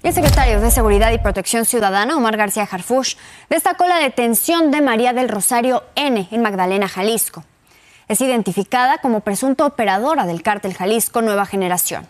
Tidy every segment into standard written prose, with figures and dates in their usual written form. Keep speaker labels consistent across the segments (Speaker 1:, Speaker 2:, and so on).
Speaker 1: El secretario de Seguridad y Protección Ciudadana, Omar García Harfuch, destacó la detención de María del Rosario N. en Magdalena, Jalisco. Es identificada como presunta operadora del cártel Jalisco Nueva Generación.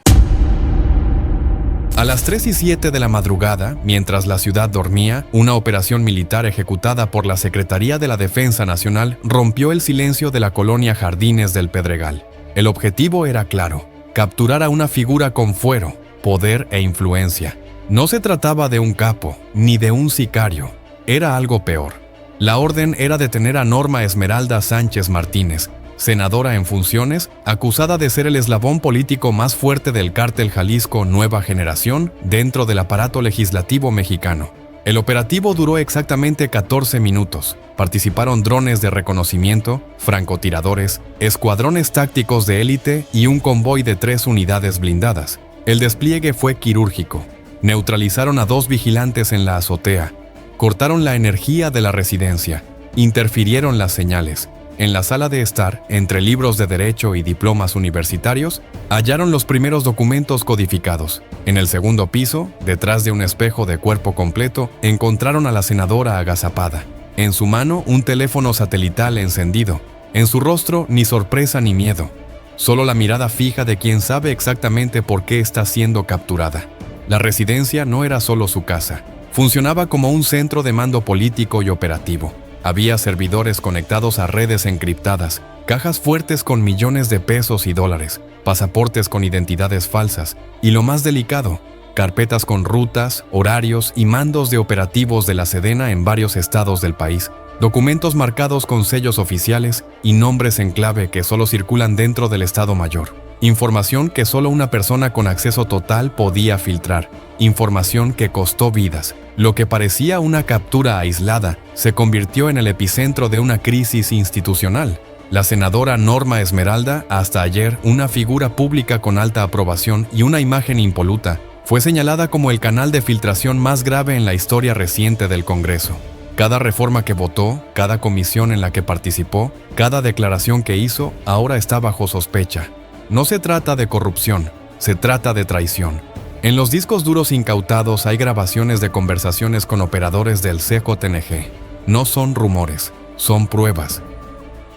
Speaker 2: A las 3:07 de la madrugada, mientras la ciudad dormía, una operación militar ejecutada por la Secretaría de la Defensa Nacional rompió el silencio de la colonia Jardines del Pedregal. El objetivo era claro: capturar a una figura con fuero, poder e influencia. No se trataba de un capo, ni de un sicario. Era algo peor. La orden era detener a Norma Esmeralda Sánchez Martínez, senadora en funciones, acusada de ser el eslabón político más fuerte del cártel Jalisco Nueva Generación dentro del aparato legislativo mexicano. El operativo duró exactamente 14 minutos. Participaron drones de reconocimiento, francotiradores, escuadrones tácticos de élite y un convoy de 3 unidades blindadas. El despliegue fue quirúrgico. Neutralizaron a 2 vigilantes en la azotea, cortaron la energía de la residencia, interfirieron las señales. En la sala de estar, entre libros de derecho y diplomas universitarios, hallaron los primeros documentos codificados. En el segundo piso, detrás de un espejo de cuerpo completo, encontraron a la senadora agazapada. En su mano, un teléfono satelital encendido. En su rostro, ni sorpresa ni miedo. Solo la mirada fija de quien sabe exactamente por qué está siendo capturada. La residencia no era solo su casa. Funcionaba como un centro de mando político y operativo. Había servidores conectados a redes encriptadas, cajas fuertes con millones de pesos y dólares, pasaportes con identidades falsas y, lo más delicado, carpetas con rutas, horarios y mandos de operativos de la Sedena en varios estados del país, documentos marcados con sellos oficiales y nombres en clave que solo circulan dentro del Estado Mayor. Información que solo una persona con acceso total podía filtrar. Información que costó vidas. Lo que parecía una captura aislada se convirtió en el epicentro de una crisis institucional. La senadora Norma Esmeralda, hasta ayer una figura pública con alta aprobación y una imagen impoluta, fue señalada como el canal de filtración más grave en la historia reciente del Congreso. Cada reforma que votó, cada comisión en la que participó, cada declaración que hizo, ahora está bajo sospecha. No se trata de corrupción, se trata de traición. En los discos duros incautados hay grabaciones de conversaciones con operadores del CJNG. No son rumores, son pruebas.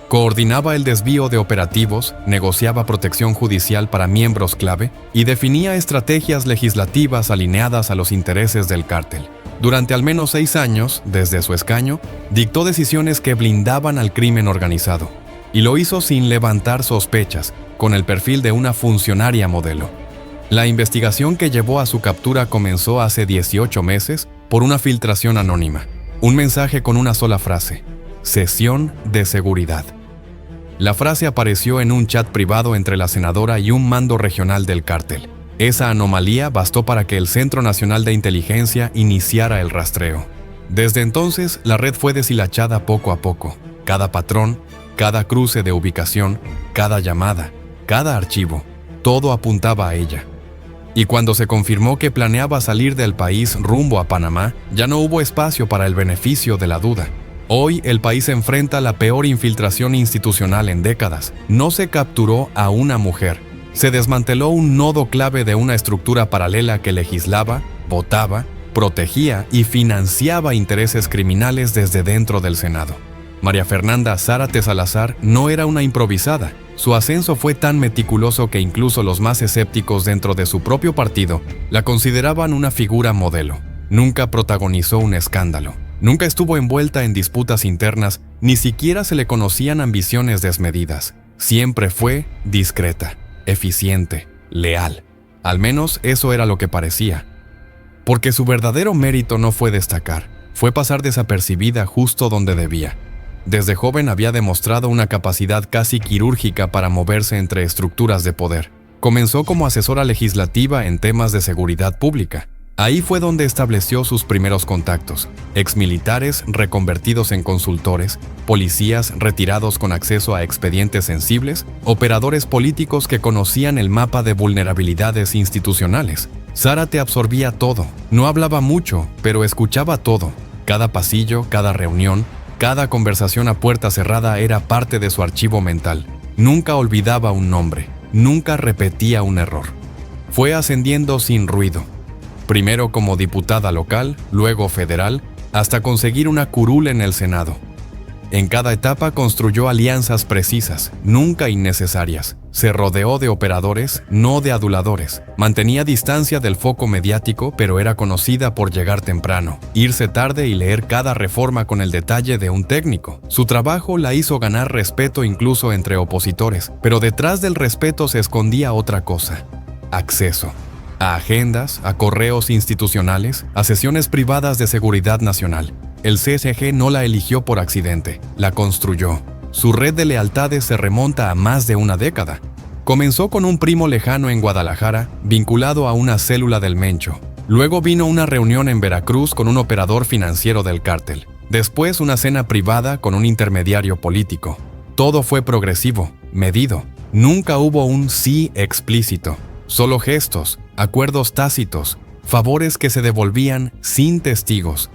Speaker 2: Coordinaba el desvío de operativos, negociaba protección judicial para miembros clave y definía estrategias legislativas alineadas a los intereses del cártel. Durante al menos 6 años, desde su escaño, dictó decisiones que blindaban al crimen organizado. Y lo hizo sin levantar sospechas, con el perfil de una funcionaria modelo. La investigación que llevó a su captura comenzó hace 18 meses por una filtración anónima. Un mensaje con una sola frase: sesión de seguridad. La frase apareció en un chat privado entre la senadora y un mando regional del cártel. Esa anomalía bastó para que el Centro Nacional de Inteligencia iniciara el rastreo. Desde entonces, la red fue deshilachada poco a poco. Cada patrón, cada cruce de ubicación, cada llamada, cada archivo, todo apuntaba a ella. Y cuando se confirmó que planeaba salir del país rumbo a Panamá, ya no hubo espacio para el beneficio de la duda. Hoy el país enfrenta la peor infiltración institucional en décadas. No se capturó a una mujer. Se desmanteló un nodo clave de una estructura paralela que legislaba, votaba, protegía y financiaba intereses criminales desde dentro del Senado. María Fernanda Zárate Salazar no era una improvisada. Su ascenso fue tan meticuloso que incluso los más escépticos dentro de su propio partido la consideraban una figura modelo. Nunca protagonizó un escándalo. Nunca estuvo envuelta en disputas internas, ni siquiera se le conocían ambiciones desmedidas. Siempre fue discreta, eficiente, leal. Al menos eso era lo que parecía. Porque su verdadero mérito no fue destacar, fue pasar desapercibida justo donde debía. Desde joven había demostrado una capacidad casi quirúrgica para moverse entre estructuras de poder. Comenzó como asesora legislativa en temas de seguridad pública. Ahí fue donde estableció sus primeros contactos. Exmilitares reconvertidos en consultores, policías retirados con acceso a expedientes sensibles, operadores políticos que conocían el mapa de vulnerabilidades institucionales. Zárate absorbía todo. No hablaba mucho, pero escuchaba todo. Cada pasillo, cada reunión, cada conversación a puerta cerrada era parte de su archivo mental. Nunca olvidaba un nombre, nunca repetía un error. Fue ascendiendo sin ruido. primero como diputada local, luego federal, hasta conseguir una curul en el Senado. En cada etapa construyó alianzas precisas, nunca innecesarias. Se rodeó de operadores, no de aduladores. Mantenía distancia del foco mediático, pero era conocida por llegar temprano, irse tarde y leer cada reforma con el detalle de un técnico. Su trabajo la hizo ganar respeto incluso entre opositores, pero detrás del respeto se escondía otra cosa: acceso. A agendas, a correos institucionales, a sesiones privadas de seguridad nacional. El CSG no la eligió por accidente, la construyó. Su red de lealtades se remonta a más de una década. Comenzó con un primo lejano en Guadalajara, vinculado a una célula del Mencho. Luego vino una reunión en Veracruz con un operador financiero del cártel. Después una cena privada con un intermediario político. Todo fue progresivo, medido. Nunca hubo un sí explícito. Solo gestos, acuerdos tácitos, favores que se devolvían sin testigos.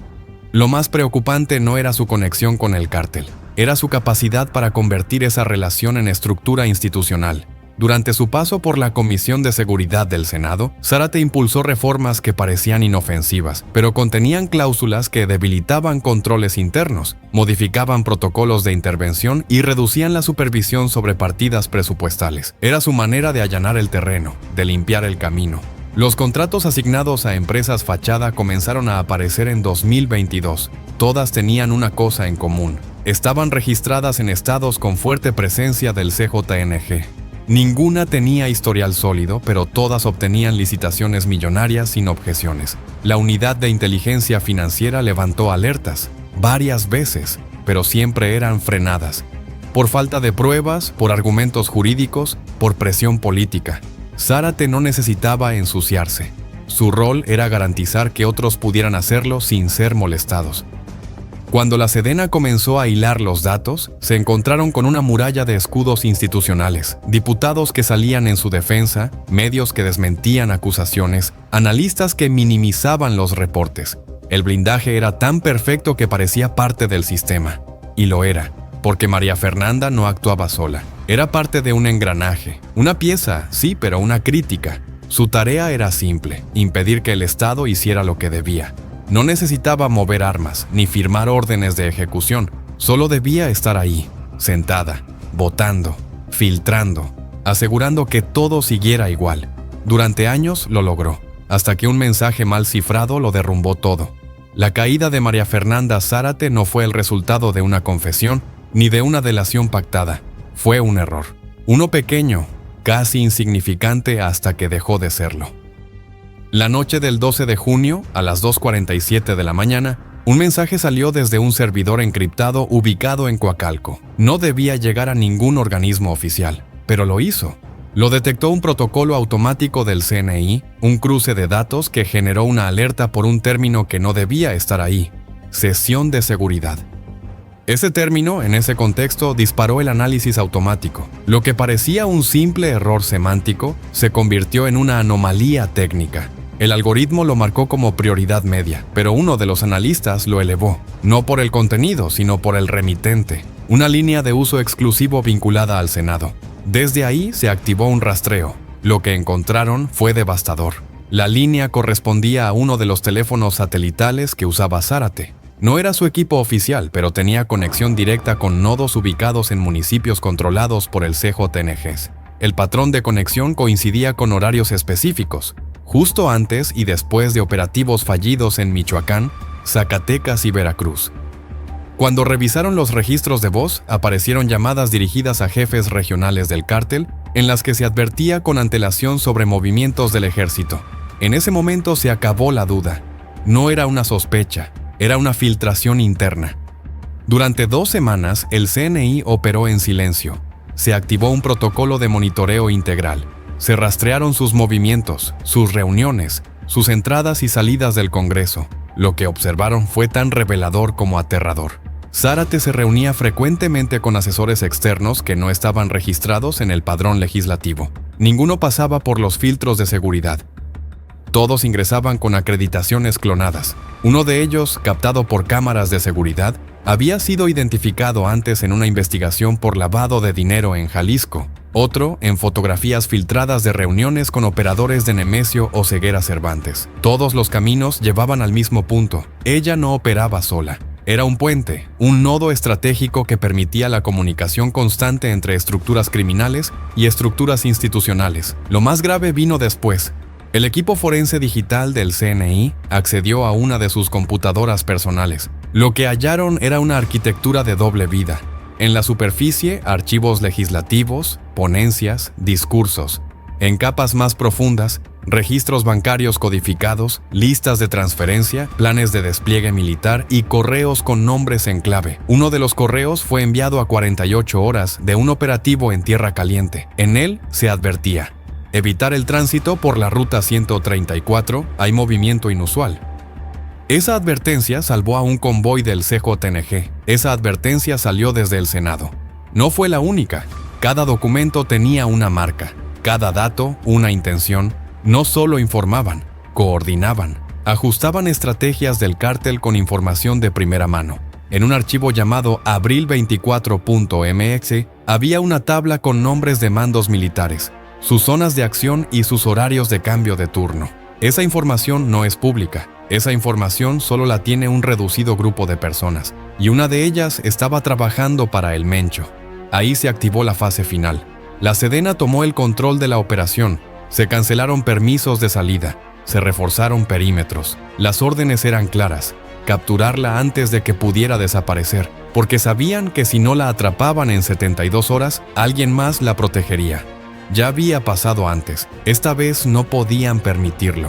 Speaker 2: Lo más preocupante no era su conexión con el cártel, era su capacidad para convertir esa relación en estructura institucional. Durante su paso por la Comisión de Seguridad del Senado, Zárate impulsó reformas que parecían inofensivas, pero contenían cláusulas que debilitaban controles internos, modificaban protocolos de intervención y reducían la supervisión sobre partidas presupuestales. Era su manera de allanar el terreno, de limpiar el camino. Los contratos asignados a empresas fachada comenzaron a aparecer en 2022. Todas tenían una cosa en común: estaban registradas en estados con fuerte presencia del CJNG. Ninguna tenía historial sólido, pero todas obtenían licitaciones millonarias sin objeciones. La unidad de inteligencia financiera levantó alertas varias veces, pero siempre eran frenadas. Por falta de pruebas, por argumentos jurídicos, por presión política. Zárate no necesitaba ensuciarse. Su rol era garantizar que otros pudieran hacerlo sin ser molestados. Cuando la Sedena comenzó a hilar los datos, se encontraron con una muralla de escudos institucionales, diputados que salían en su defensa, medios que desmentían acusaciones, analistas que minimizaban los reportes. El blindaje era tan perfecto que parecía parte del sistema. Y lo era, porque María Fernanda no actuaba sola. Era parte de un engranaje, una pieza, sí, pero una crítica. Su tarea era simple: impedir que el Estado hiciera lo que debía. No necesitaba mover armas, ni firmar órdenes de ejecución. Solo debía estar ahí, sentada, votando, filtrando, asegurando que todo siguiera igual. Durante años lo logró, hasta que un mensaje mal cifrado lo derrumbó todo. La caída de María Fernanda Zárate no fue el resultado de una confesión, ni de una delación pactada. Fue un error. Uno pequeño, casi insignificante hasta que dejó de serlo. La noche del 12 de junio, a las 2:47 de la mañana, un mensaje salió desde un servidor encriptado ubicado en Coacalco. No debía llegar a ningún organismo oficial, pero lo hizo. Lo detectó un protocolo automático del CNI, un cruce de datos que generó una alerta por un término que no debía estar ahí: sesión de seguridad. Ese término, en ese contexto, disparó el análisis automático. Lo que parecía un simple error semántico se convirtió en una anomalía técnica. El algoritmo lo marcó como prioridad media, pero uno de los analistas lo elevó, no por el contenido, sino por el remitente, una línea de uso exclusivo vinculada al Senado. Desde ahí se activó un rastreo. Lo que encontraron fue devastador. La línea correspondía a uno de los teléfonos satelitales que usaba Zárate. No era su equipo oficial, pero tenía conexión directa con nodos ubicados en municipios controlados por el CJNG. El patrón de conexión coincidía con horarios específicos, justo antes y después de operativos fallidos en Michoacán, Zacatecas y Veracruz. Cuando revisaron los registros de voz, aparecieron llamadas dirigidas a jefes regionales del cártel, en las que se advertía con antelación sobre movimientos del ejército. En ese momento se acabó la duda. No era una sospecha, era una filtración interna. Durante 2 semanas, el CNI operó en silencio. Se activó un protocolo de monitoreo integral. Se rastrearon sus movimientos, sus reuniones, sus entradas y salidas del Congreso. Lo que observaron fue tan revelador como aterrador. Zárate se reunía frecuentemente con asesores externos que no estaban registrados en el padrón legislativo. Ninguno pasaba por los filtros de seguridad. Todos ingresaban con acreditaciones clonadas. Uno de ellos, captado por cámaras de seguridad, había sido identificado antes en una investigación por lavado de dinero en Jalisco. otro en fotografías filtradas de reuniones con operadores de Nemesio Oseguera Cervantes. Todos los caminos llevaban al mismo punto. Ella no operaba sola. Era un puente, un nodo estratégico que permitía la comunicación constante entre estructuras criminales y estructuras institucionales. Lo más grave vino después. El equipo forense digital del CNI accedió a una de sus computadoras personales. Lo que hallaron era una arquitectura de doble vida. En la superficie, archivos legislativos, ponencias, discursos. En capas más profundas, registros bancarios codificados, listas de transferencia, planes de despliegue militar y correos con nombres en clave. Uno de los correos fue enviado a 48 horas de un operativo en Tierra Caliente. En él se advertía: evitar el tránsito por la ruta 134, hay movimiento inusual. Esa advertencia salvó a un convoy del CJNG. Esa advertencia salió desde el Senado. No fue la única. Cada documento tenía una marca, cada dato una intención. No solo informaban, coordinaban, ajustaban estrategias del cártel con información de primera mano. En un archivo llamado abril24.mx había una tabla con nombres de mandos militares, sus zonas de acción y sus horarios de cambio de turno. Esa información no es pública. Esa información solo la tiene un reducido grupo de personas, y una de ellas estaba trabajando para el Mencho. Ahí se activó la fase final. La Sedena tomó el control de la operación. Se cancelaron permisos de salida, se reforzaron perímetros. Las órdenes eran claras: capturarla antes de que pudiera desaparecer, porque sabían que si no la atrapaban en 72 horas, alguien más la protegería. Ya había pasado antes, esta vez no podían permitirlo.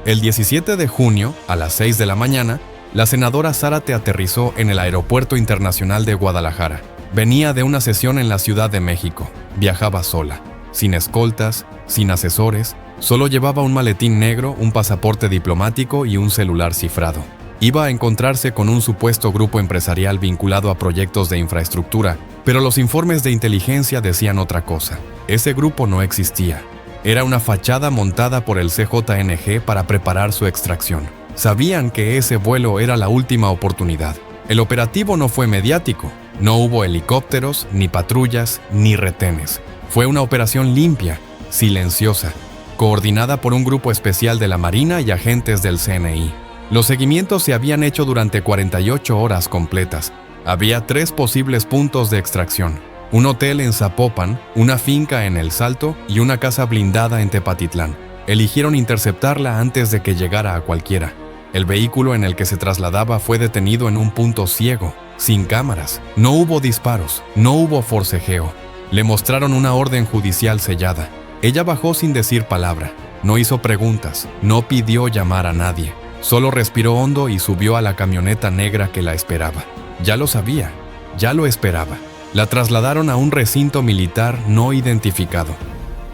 Speaker 2: El 17 de junio, a las 6 de la mañana, la senadora Zárate aterrizó en el Aeropuerto Internacional de Guadalajara. Venía de una sesión en la Ciudad de México. Viajaba sola, sin escoltas, sin asesores, solo llevaba un maletín negro, un pasaporte diplomático y un celular cifrado. Iba a encontrarse con un supuesto grupo empresarial vinculado a proyectos de infraestructura, pero los informes de inteligencia decían otra cosa. Ese grupo no existía. Era una fachada montada por el CJNG para preparar su extracción. Sabían que ese vuelo era la última oportunidad. El operativo no fue mediático. No hubo helicópteros, ni patrullas, ni retenes. Fue una operación limpia, silenciosa, coordinada por un grupo especial de la Marina y agentes del CNI. Los seguimientos se habían hecho durante 48 horas completas. Había 3 posibles puntos de extracción: un hotel en Zapopan, una finca en El Salto y una casa blindada en Tepatitlán. Eligieron interceptarla antes de que llegara a cualquiera. El vehículo en el que se trasladaba fue detenido en un punto ciego, sin cámaras. No hubo disparos, no hubo forcejeo. Le mostraron una orden judicial sellada. Ella bajó sin decir palabra. No hizo preguntas, no pidió llamar a nadie. Solo respiró hondo y subió a la camioneta negra que la esperaba. Ya lo sabía, ya lo esperaba. La trasladaron a un recinto militar no identificado.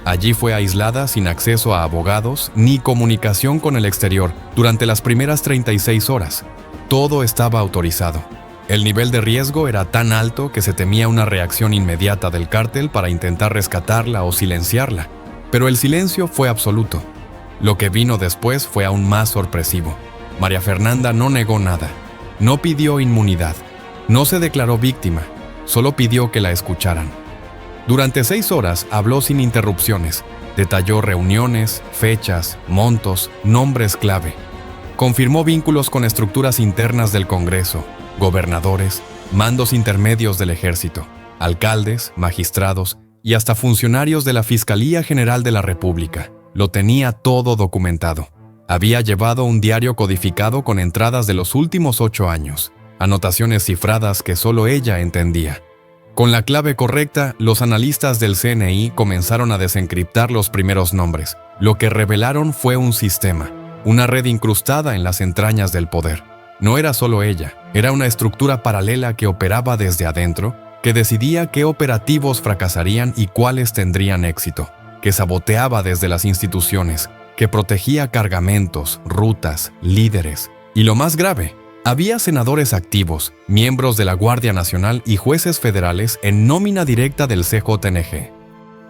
Speaker 2: Allí fue aislada sin acceso a abogados ni comunicación con el exterior durante las primeras 36 horas. Todo estaba autorizado. El nivel de riesgo era tan alto que se temía una reacción inmediata del cártel para intentar rescatarla o silenciarla. Pero el silencio fue absoluto. Lo que vino después fue aún más sorpresivo. María Fernanda no negó nada. No pidió inmunidad. No se declaró víctima. Solo pidió que la escucharan. Durante 6 horas habló sin interrupciones. Detalló reuniones, fechas, montos, nombres clave. Confirmó vínculos con estructuras internas del Congreso, gobernadores, mandos intermedios del ejército, alcaldes, magistrados y hasta funcionarios de la Fiscalía General de la República. Lo tenía todo documentado. Había llevado un diario codificado con entradas de los últimos 8 años, anotaciones cifradas que solo ella entendía. Con la clave correcta, los analistas del CNI comenzaron a desencriptar los primeros nombres. Lo que revelaron fue un sistema, una red incrustada en las entrañas del poder. No era solo ella, era una estructura paralela que operaba desde adentro, que decidía qué operativos fracasarían y cuáles tendrían éxito, que saboteaba desde las instituciones, que protegía cargamentos, rutas, líderes. Y lo más grave, había senadores activos, miembros de la Guardia Nacional y jueces federales en nómina directa del CJNG.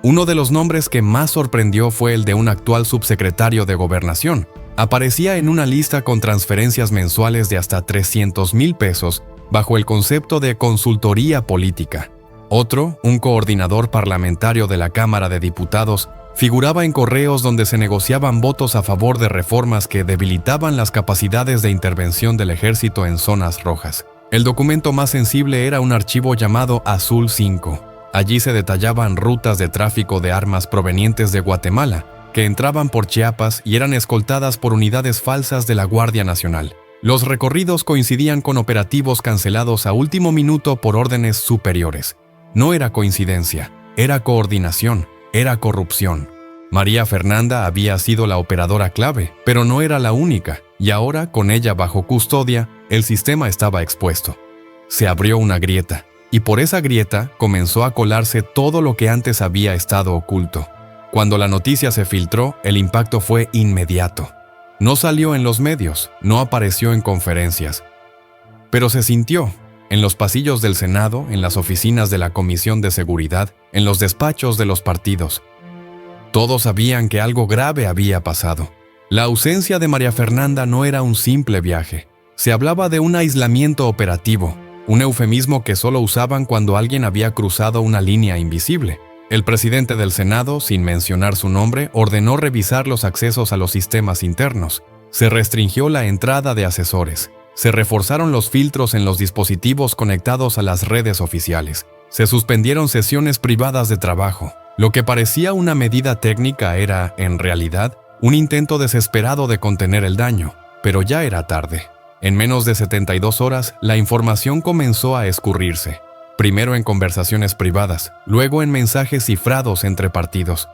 Speaker 2: Uno de los nombres que más sorprendió fue el de un actual subsecretario de Gobernación. Aparecía en una lista con transferencias mensuales de hasta 300,000 pesos bajo el concepto de consultoría política. Otro, un coordinador parlamentario de la Cámara de Diputados, figuraba en correos donde se negociaban votos a favor de reformas que debilitaban las capacidades de intervención del ejército en zonas rojas. El documento más sensible era un archivo llamado Azul 5. Allí se detallaban rutas de tráfico de armas provenientes de Guatemala, que entraban por Chiapas y eran escoltadas por unidades falsas de la Guardia Nacional. Los recorridos coincidían con operativos cancelados a último minuto por órdenes superiores. No era coincidencia, era coordinación, era corrupción. María Fernanda había sido la operadora clave, pero no era la única, y ahora, con ella bajo custodia, el sistema estaba expuesto. Se abrió una grieta, y por esa grieta comenzó a colarse todo lo que antes había estado oculto. Cuando la noticia se filtró, el impacto fue inmediato. No salió en los medios, no apareció en conferencias, pero se sintió en los pasillos del Senado, en las oficinas de la Comisión de Seguridad, en los despachos de los partidos. Todos sabían que algo grave había pasado. La ausencia de María Fernanda no era un simple viaje. Se hablaba de un aislamiento operativo, un eufemismo que solo usaban cuando alguien había cruzado una línea invisible. El presidente del Senado, sin mencionar su nombre, ordenó revisar los accesos a los sistemas internos. Se restringió la entrada de asesores. Se reforzaron los filtros en los dispositivos conectados a las redes oficiales. Se suspendieron sesiones privadas de trabajo. Lo que parecía una medida técnica era, en realidad, un intento desesperado de contener el daño, pero ya era tarde. En menos de 72 horas, la información comenzó a escurrirse. Primero en conversaciones privadas, luego en mensajes cifrados entre partidos.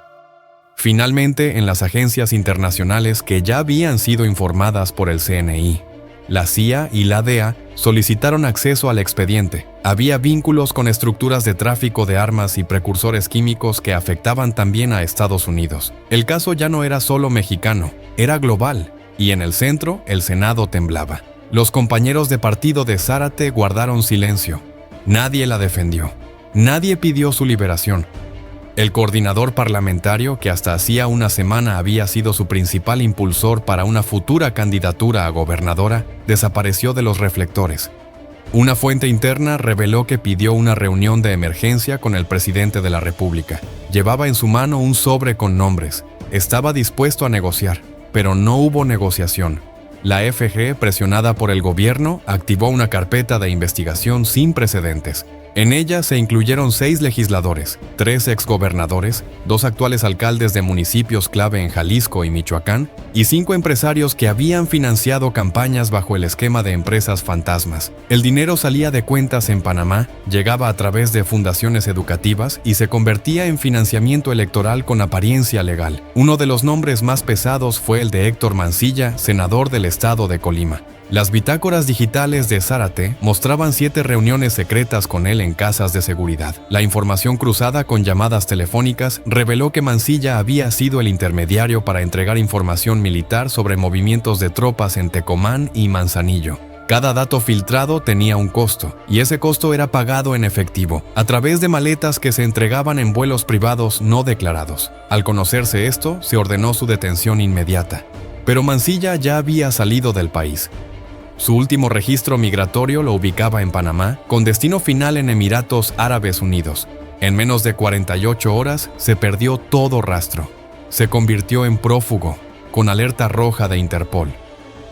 Speaker 2: Finalmente en las agencias internacionales que ya habían sido informadas por el CNI. La CIA y la DEA solicitaron acceso al expediente. Había vínculos con estructuras de tráfico de armas y precursores químicos que afectaban también a Estados Unidos. El caso ya no era solo mexicano, era global, y en el centro el Senado temblaba. Los compañeros de partido de Zárate guardaron silencio. Nadie la defendió. Nadie pidió su liberación. El coordinador parlamentario, que hasta hacía una semana había sido su principal impulsor para una futura candidatura a gobernadora, desapareció de los reflectores. Una fuente interna reveló que pidió una reunión de emergencia con el presidente de la República. Llevaba en su mano un sobre con nombres. Estaba dispuesto a negociar, pero no hubo negociación. La FG, presionada por el gobierno, activó una carpeta de investigación sin precedentes. En ella se incluyeron 6 legisladores, 3 exgobernadores, 2 actuales alcaldes de municipios clave en Jalisco y Michoacán, y 5 empresarios que habían financiado campañas bajo el esquema de empresas fantasmas. El dinero salía de cuentas en Panamá, llegaba a través de fundaciones educativas y se convertía en financiamiento electoral con apariencia legal. Uno de los nombres más pesados fue el de Héctor Mancilla, senador del estado de Colima. Las bitácoras digitales de Zárate mostraban 7 reuniones secretas con él en casas de seguridad. La información cruzada con llamadas telefónicas reveló que Mancilla había sido el intermediario para entregar información militar sobre movimientos de tropas en Tecomán y Manzanillo. Cada dato filtrado tenía un costo, y ese costo era pagado en efectivo, a través de maletas que se entregaban en vuelos privados no declarados. Al conocerse esto, se ordenó su detención inmediata. Pero Mancilla ya había salido del país. Su último registro migratorio lo ubicaba en Panamá, con destino final en Emiratos Árabes Unidos. En menos de 48 horas se perdió todo rastro. Se convirtió en prófugo, con alerta roja de Interpol.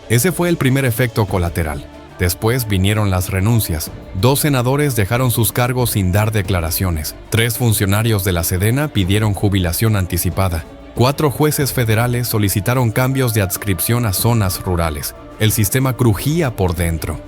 Speaker 2: Ese fue el primer efecto colateral. Después vinieron las renuncias. 2 senadores dejaron sus cargos sin dar declaraciones. 3 funcionarios de la Sedena pidieron jubilación anticipada. 4 jueces federales solicitaron cambios de adscripción a zonas rurales. El sistema crujía por dentro.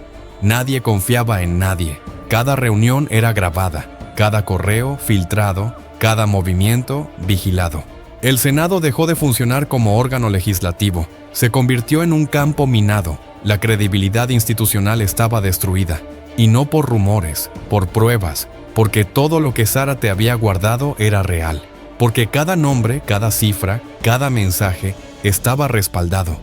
Speaker 2: Nadie confiaba en nadie. Cada reunión era grabada, cada correo filtrado, cada movimiento vigilado. El Senado dejó de funcionar como órgano legislativo. Se convirtió en un campo minado. La credibilidad institucional estaba destruida. Y no por rumores, por pruebas, porque todo lo que Zárate había guardado era real. Porque cada nombre, cada cifra, cada mensaje estaba respaldado.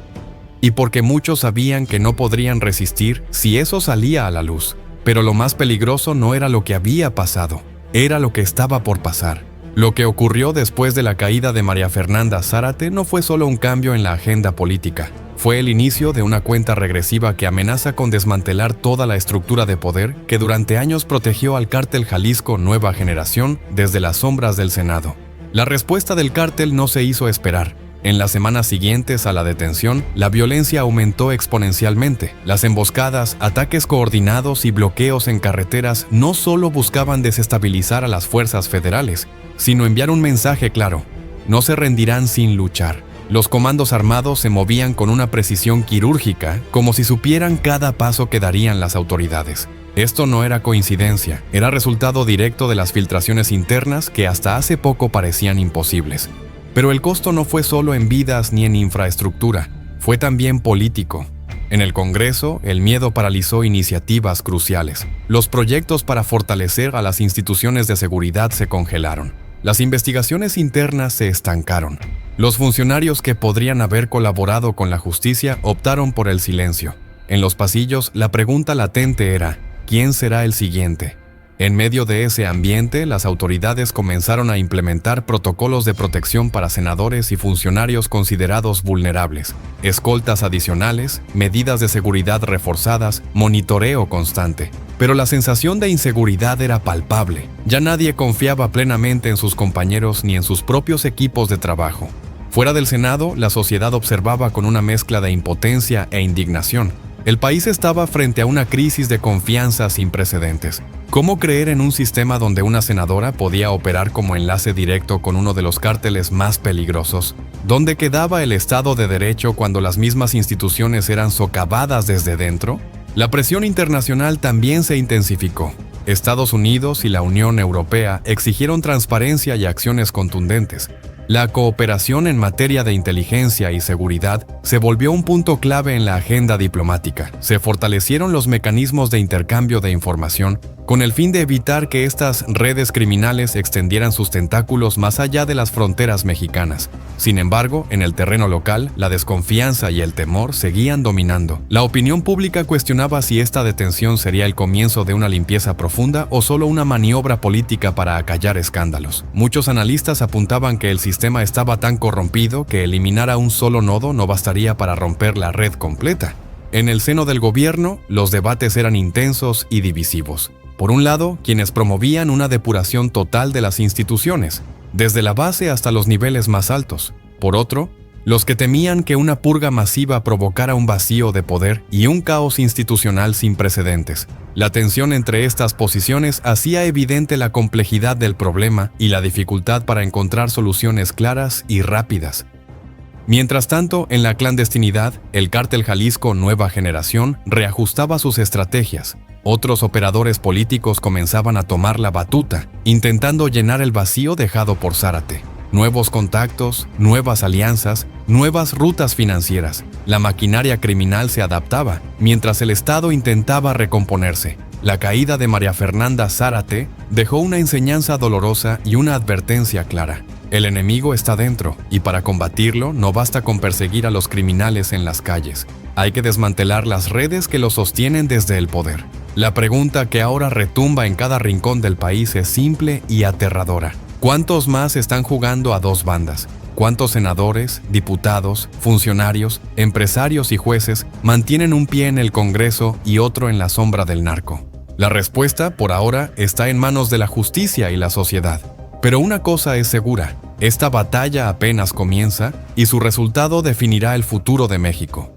Speaker 2: Y porque muchos sabían que no podrían resistir si eso salía a la luz. Pero lo más peligroso no era lo que había pasado, era lo que estaba por pasar. Lo que ocurrió después de la caída de María Fernanda Zárate no fue solo un cambio en la agenda política, Fue el inicio de una cuenta regresiva que amenaza con desmantelar toda la estructura de poder que durante años protegió al cártel Jalisco Nueva Generación desde las sombras del Senado. La respuesta del cártel no se hizo esperar. En las semanas siguientes a la detención, la violencia aumentó exponencialmente. Las emboscadas, ataques coordinados y bloqueos en carreteras no solo buscaban desestabilizar a las fuerzas federales, sino enviar un mensaje claro: no se rendirán sin luchar. Los comandos armados se movían con una precisión quirúrgica, como si supieran cada paso que darían las autoridades. Esto no era coincidencia, era resultado directo de las filtraciones internas que hasta hace poco parecían imposibles. Pero el costo no fue solo en vidas ni en infraestructura, fue también político. En el Congreso, el miedo paralizó iniciativas cruciales. Los proyectos para fortalecer a las instituciones de seguridad se congelaron. Las investigaciones internas se estancaron. Los funcionarios que podrían haber colaborado con la justicia optaron por el silencio. En los pasillos, la pregunta latente era: ¿quién será el siguiente? En medio de ese ambiente, las autoridades comenzaron a implementar protocolos de protección para senadores y funcionarios considerados vulnerables, escoltas adicionales, medidas de seguridad reforzadas, monitoreo constante. Pero la sensación de inseguridad era palpable. Ya nadie confiaba plenamente en sus compañeros ni en sus propios equipos de trabajo. Fuera del Senado, la sociedad observaba con una mezcla de impotencia e indignación. El país estaba frente a una crisis de confianza sin precedentes. ¿Cómo creer en un sistema donde una senadora podía operar como enlace directo con uno de los cárteles más peligrosos? ¿Dónde quedaba el Estado de Derecho cuando las mismas instituciones eran socavadas desde dentro? La presión internacional también se intensificó. Estados Unidos y la Unión Europea exigieron transparencia y acciones contundentes. La cooperación en materia de inteligencia y seguridad se volvió un punto clave en la agenda diplomática. Se fortalecieron los mecanismos de intercambio de información con el fin de evitar que estas redes criminales extendieran sus tentáculos más allá de las fronteras mexicanas. Sin embargo, en el terreno local, la desconfianza y el temor seguían dominando. La opinión pública cuestionaba si esta detención sería el comienzo de una limpieza profunda o solo una maniobra política para acallar escándalos. Muchos analistas apuntaban que el sistema estaba tan corrompido que eliminar a un solo nodo no bastaría para romper la red completa. En el seno del gobierno, los debates eran intensos y divisivos. Por un lado, quienes promovían una depuración total de las instituciones, desde la base hasta los niveles más altos. Por otro, los que temían que una purga masiva provocara un vacío de poder y un caos institucional sin precedentes. La tensión entre estas posiciones hacía evidente la complejidad del problema y la dificultad para encontrar soluciones claras y rápidas. Mientras tanto, en la clandestinidad, el cártel Jalisco Nueva Generación reajustaba sus estrategias. Otros operadores políticos comenzaban a tomar la batuta, intentando llenar el vacío dejado por Zárate. Nuevos contactos, nuevas alianzas, nuevas rutas financieras. La maquinaria criminal se adaptaba, mientras el Estado intentaba recomponerse. La caída de María Fernanda Zárate dejó una enseñanza dolorosa y una advertencia clara. El enemigo está dentro, y para combatirlo no basta con perseguir a los criminales en las calles. Hay que desmantelar las redes que los sostienen desde el poder. La pregunta que ahora retumba en cada rincón del país es simple y aterradora. ¿Cuántos más están jugando a dos bandas? ¿Cuántos senadores, diputados, funcionarios, empresarios y jueces mantienen un pie en el Congreso y otro en la sombra del narco? La respuesta, por ahora, está en manos de la justicia y la sociedad. Pero una cosa es segura: esta batalla apenas comienza y su resultado definirá el futuro de México.